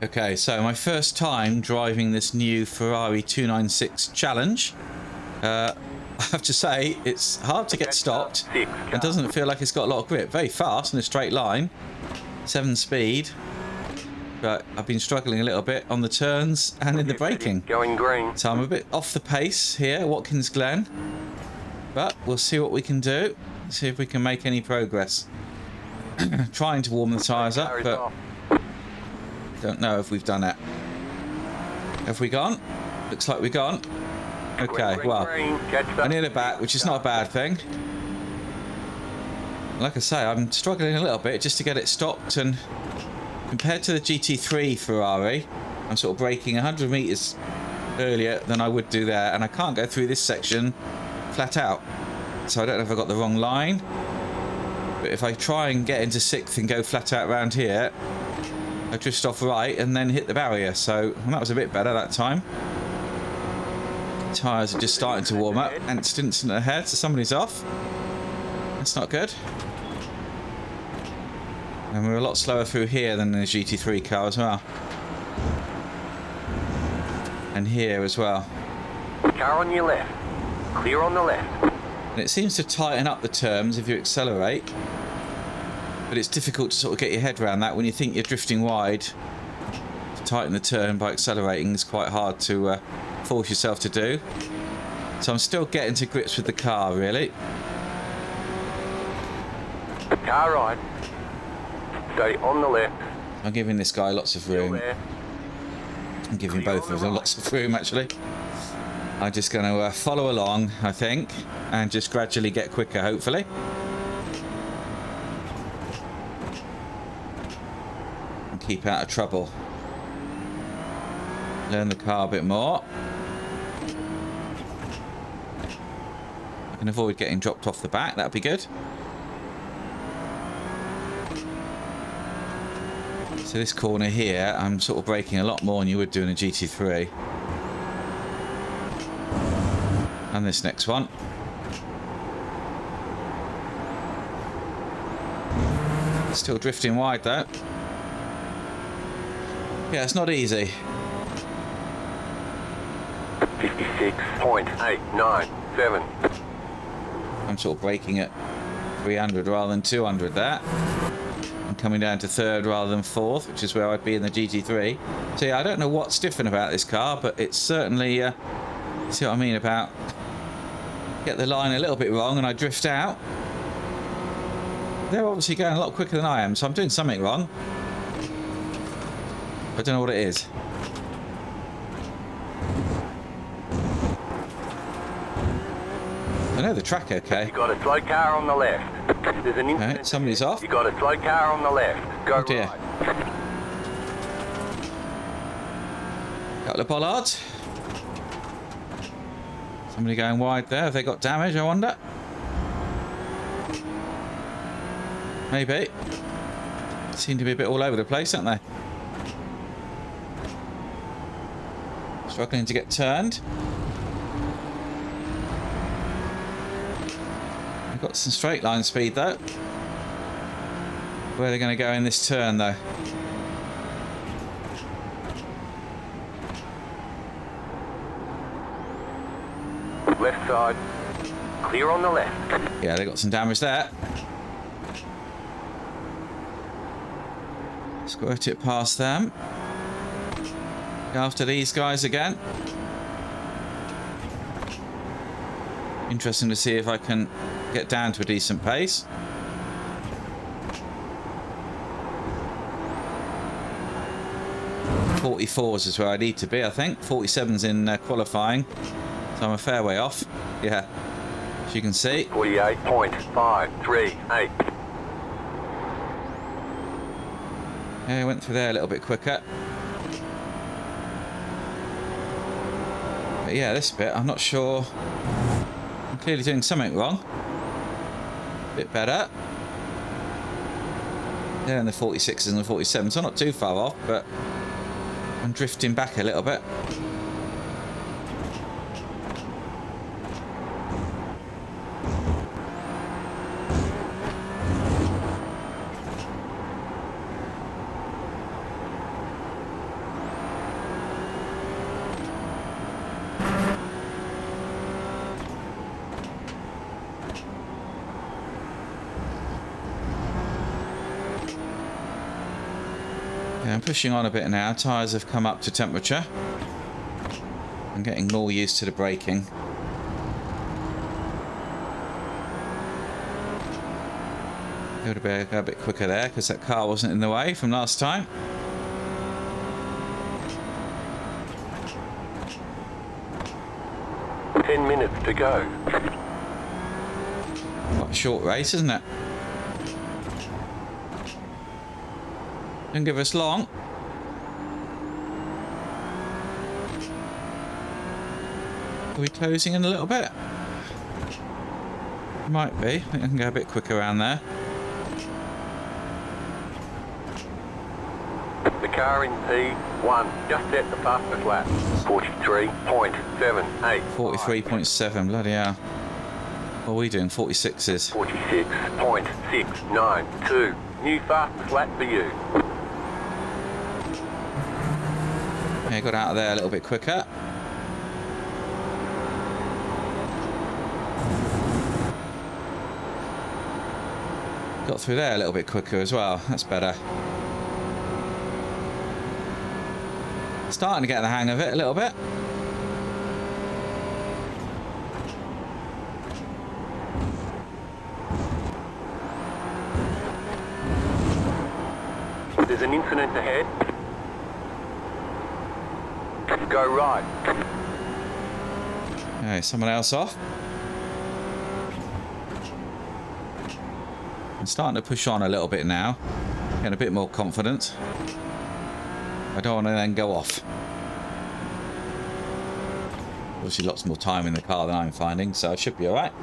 Okay, so my first time driving this new Ferrari 296 Challenge. I have to say, it's hard to get stopped and doesn't feel like it's got a lot of grip. Very fast in a straight line, 7 speed, but I've been struggling a little bit on the turns and in the braking. Going green. So I'm a bit off the pace here, Watkins Glen, but we'll see what we can do, see if we can make any progress. Trying to warm the tyres up, but don't know if we've done it. Have we gone? Looks like we've gone. Okay, well, I near the back, which is not a bad thing. Like I say, I'm struggling a little bit just to get it stopped, and compared to the GT3 Ferrari, I'm sort of braking 100 meters earlier than I would do there, and I can't go through this section flat out. So I don't know if I got the wrong line, but if I try and get into 6th and go flat out around here, I drift off right and then hit the barrier. So that was a bit better that time. Tyres are just starting to warm up. Instant ahead, so somebody's off. That's not good. And we're a lot slower through here than the GT3 car as well. And here as well. Car on your left. Clear on the left. And it seems to tighten up the turns if you accelerate. But it's difficult to sort of get your head around that when you think you're drifting wide. To tighten the turn by accelerating is quite hard to force yourself to do. So I'm still getting to grips with the car, really. Car right. Stay on the left. I'm giving this guy lots of room. There. I'm giving both of them lots of room, actually. I'm just going to follow along, I think, and just gradually get quicker, hopefully. And keep out of trouble. Learn the car a bit more. I can avoid getting dropped off the back, that'd be good. So this corner here, I'm sort of braking a lot more than you would do in a GT3. And this next one. Still drifting wide though. Yeah, it's not easy. 56.897. I'm sort of braking at 300 rather than 200 there. I'm coming down to 3rd rather than 4th, which is where I'd be in the GT3. So yeah, I don't know what's different about this car, but it's certainly, see what I mean about, get the line a little bit wrong and I drift out. They're obviously going a lot quicker than I am, so I'm doing something wrong. I don't know what it is. I know the track okay. You got a slow car on the left. There's an incident. Right, somebody's off. You got a slow car on the left. Go Oh dear. right. Couple of bollards. Somebody going wide there. Have they got damage, I wonder? Maybe. Seem to be a bit all over the place, aren't they? Struggling to get turned. They've got some straight line speed though. Where are they going to go in this turn though? Left side. Clear on the left. Yeah, they got some damage there. Squirt it past them. Go after these guys again. Interesting to see if I can get down to a decent pace. .44s is where I need to be, I think. 47's in qualifying. So I'm a fair way off. Yeah, as you can see. 48.538. Yeah, I went through there a little bit quicker. But yeah, this bit, I'm not sure. I'm clearly doing something wrong. Bit better. They're in the 46s and the 47s, so I'm not too far off, but I'm drifting back a little bit. Yeah, I'm pushing on a bit now. Tyres have come up to temperature. I'm getting more used to the braking. Go a bit quicker there because that car wasn't in the way from last time. Ten minutes to go. Quite a short race, isn't it? Didn't give us long. Are we closing in a little bit? Might be. I think I can go a bit quicker around there. The car in P1 just set the fastest lap. 43.78. 43.7, bloody hell. What are we doing? 46s. 46.692. New fastest lap for you. Yeah, got out of there a little bit quicker. Got through there a little bit quicker as well. That's better. Starting to get the hang of it a little bit. There's an incident ahead. Go right. Okay, someone else off. I'm starting to push on a little bit now. Getting a bit more confidence. I don't want to then go off. Obviously lots more time in the car than I'm finding, so I should be alright.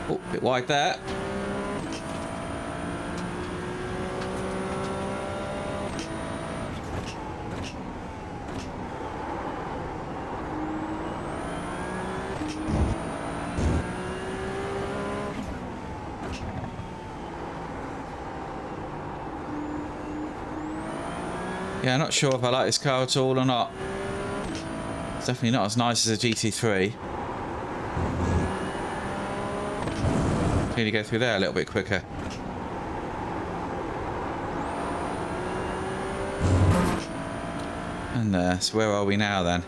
Oh, a bit wide there. Yeah, I'm not sure if I like this car at all or not. It's definitely not as nice as a GT3. Clearly go through there a little bit quicker. And there, so where are we now then?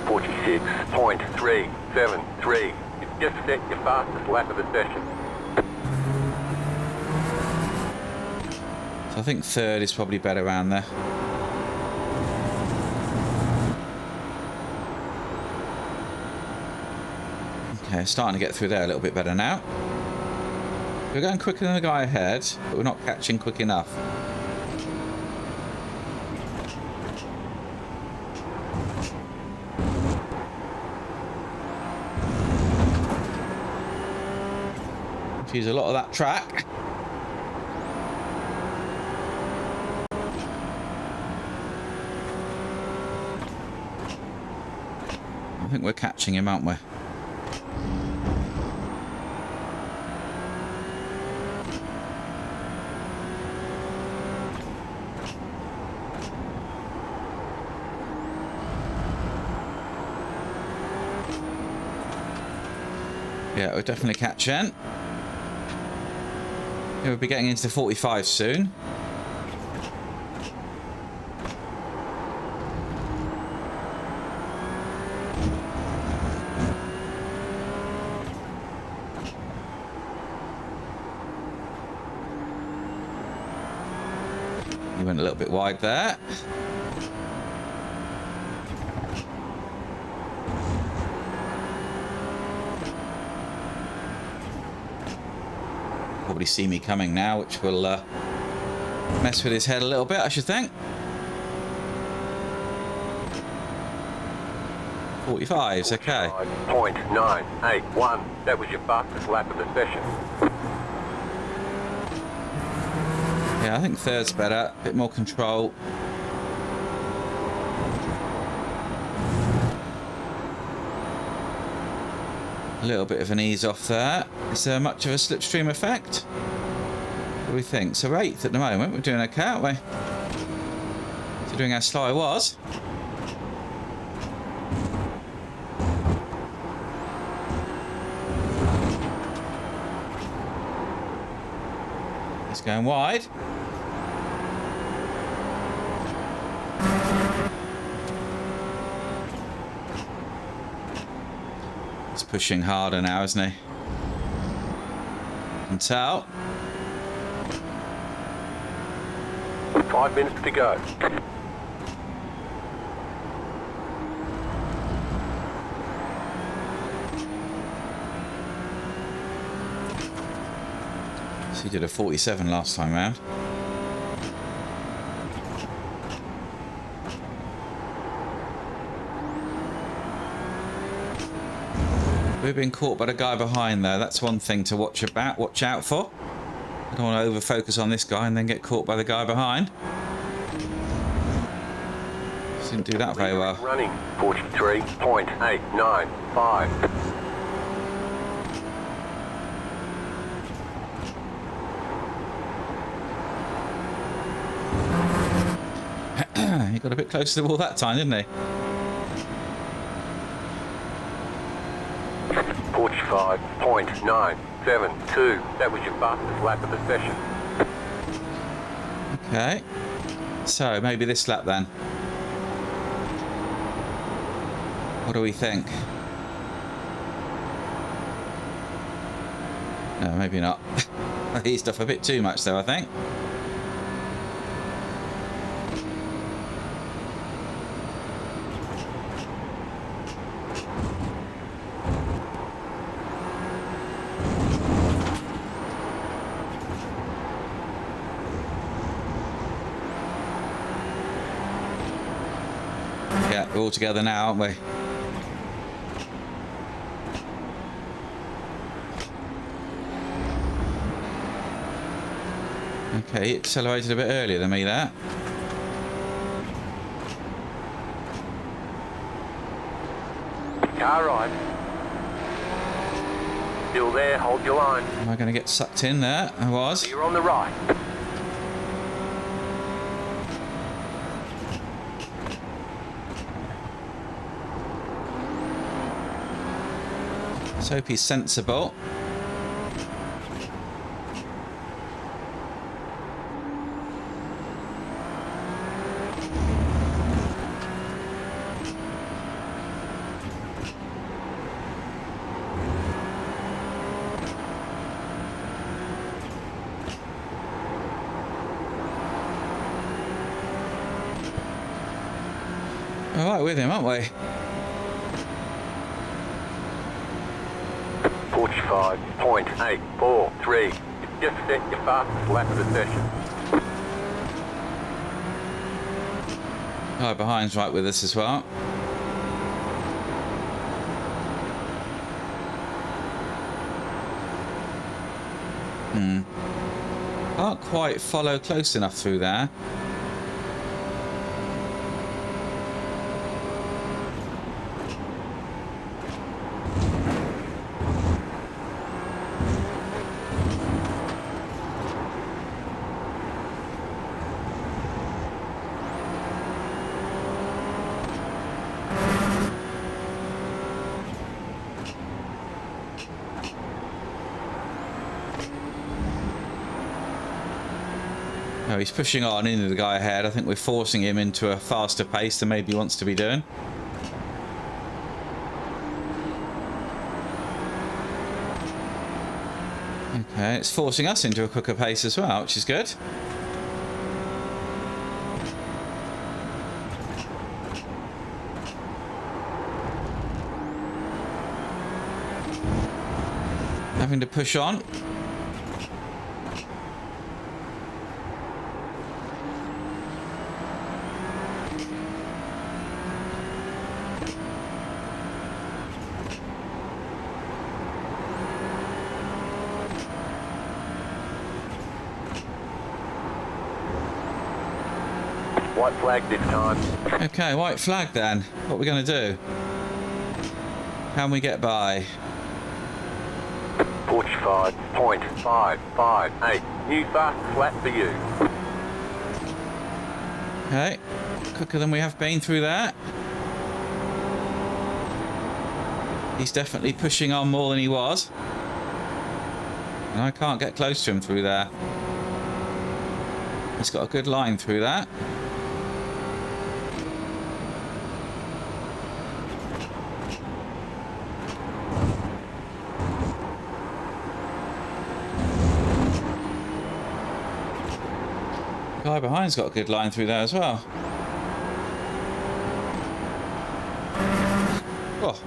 46.373. You just set your fastest lap of the session. So I think third is probably better around there. Okay, starting to get through there a little bit better now. We're going quicker than the guy ahead, but we're not catching quick enough. Use a lot of that track. I think we're catching him, aren't we? Yeah, we're definitely catching. We'll be getting into 45 soon. You went a little bit wide there. Probably see me coming now, which will mess with his head a little bit, I should think. 45's okay. 5.981. That was your fastest lap of the session. Yeah, I think third's better. A bit more control. A little bit of an ease off there. Is there much of a slipstream effect? What do we think? So we're 8th at the moment. We're doing okay, aren't we? Considering how slow I was. He's going wide. He's pushing harder now, isn't he? Can tell. 5 minutes to go. So he did a 47 last time round. We've been caught by the guy behind there. That's one thing to watch out for. I don't want to over focus on this guy and then get caught by the guy behind. Didn't do that very well. Running 43.895. He got a bit close to the wall that time, didn't he? 45.972. That was your fastest lap of the session. Okay. So, maybe this lap then. What do we think? No, maybe not. I eased off a bit too much though, I think. Yeah, we're all together now, aren't we? Okay, he accelerated a bit earlier than me there. Car right. Still there, hold your line. Am I going to get sucked in there? I was. You're on the right. Let's hope he's sensible. All right with him, aren't we? 45.843. You just set your fastest lap of the session. Guy behind's right with us as well. Can't quite follow close enough through there. No, he's pushing on into the guy ahead. I think we're forcing him into a faster pace than maybe he wants to be doing. Okay, it's forcing us into a quicker pace as well, which is good. Having to push on. White flag this time. Okay, white flag then. What are we going to do? Can we get by? 45.558. New fastest lap for you. Okay, quicker than we have been through that. He's definitely pushing on more than he was. And I can't get close to him through there. He's got a good line through that. The guy behind's got a good line through there as well. Oh.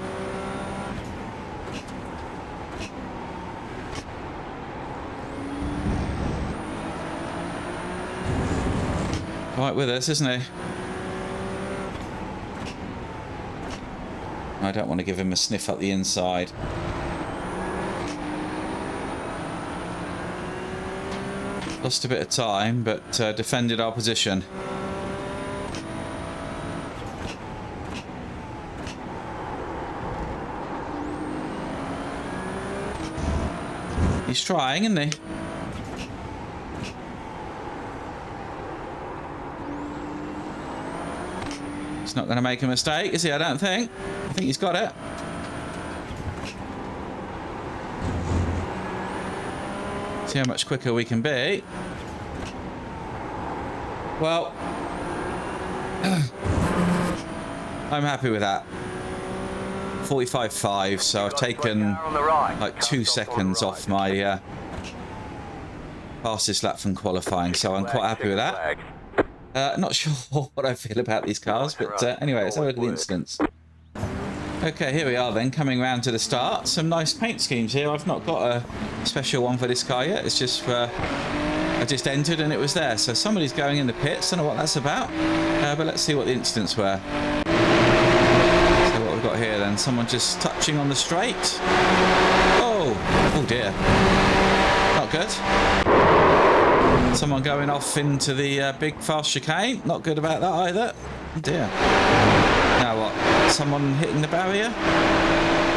Right with us, isn't he? I don't want to give him a sniff up the inside. Lost a bit of time, but defended our position. He's trying, isn't he? He's not going to make a mistake, is he? I don't think. I think he's got it. See how much quicker we can be. Well, I'm happy with that. 45.5, so I've taken like 2 seconds off my fastest lap from qualifying, so I'm quite happy with that. Not sure what I feel about these cars, but anyway, let's have a look at the incidents. Okay, here we are then, coming round to the start. Some nice paint schemes here. I've not got a special one for this car yet. It's just I just entered and it was there. So somebody's going in the pits. Don't know what that's about. But let's see what the incidents were. So what we've got here then. Someone just touching on the straight. Oh dear. Not good. Someone going off into the big fast chicane. Not good about that either. Oh dear. Now what? Someone hitting the barrier?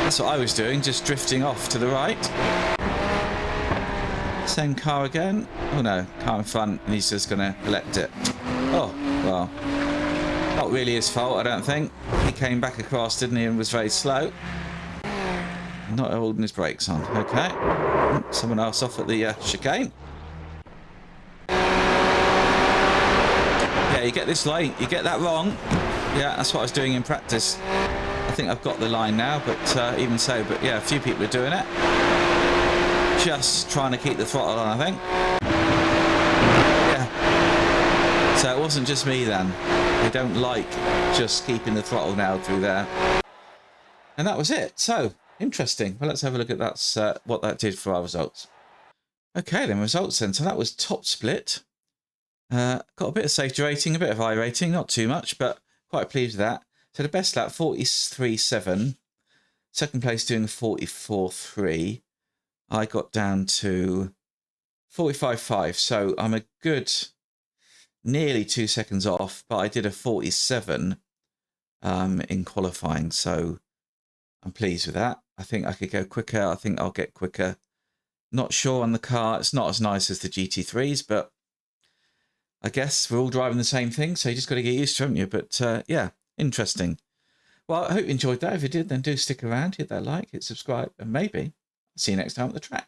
That's what I was doing, just drifting off to the right. Same car again. Oh no, car in front, and he's just going to collect it. Oh, well. Not really his fault, I don't think. He came back across, didn't he, and was very slow. Not holding his brakes on. Okay. Someone else off at the chicane. Yeah, you get this late. You get that wrong. Yeah, that's what I was doing in practice. I think I've got the line now, but even so. But yeah, a few people are doing it. Just trying to keep the throttle on, I think. Yeah. So it wasn't just me then. They don't like just keeping the throttle now through there. And that was it. So, interesting. Well, let's have a look at that's what that did for our results. Okay, then results then. So that was top split. Got a bit of safety rating, a bit of I rating, not too much, but quite pleased with that. So the best lap, 43.7. Second place doing 44.3. I got down to 45.5. So I'm a good nearly 2 seconds off, but I did a 47 in qualifying. So I'm pleased with that. I think I could go quicker. I think I'll get quicker. Not sure on the car. It's not as nice as the GT3s, but I guess we're all driving the same thing, so you just got to get used to it, haven't you? But yeah, interesting. Well, I hope you enjoyed that. If you did, then do stick around, hit that like, hit subscribe, and maybe I'll see you next time at the track.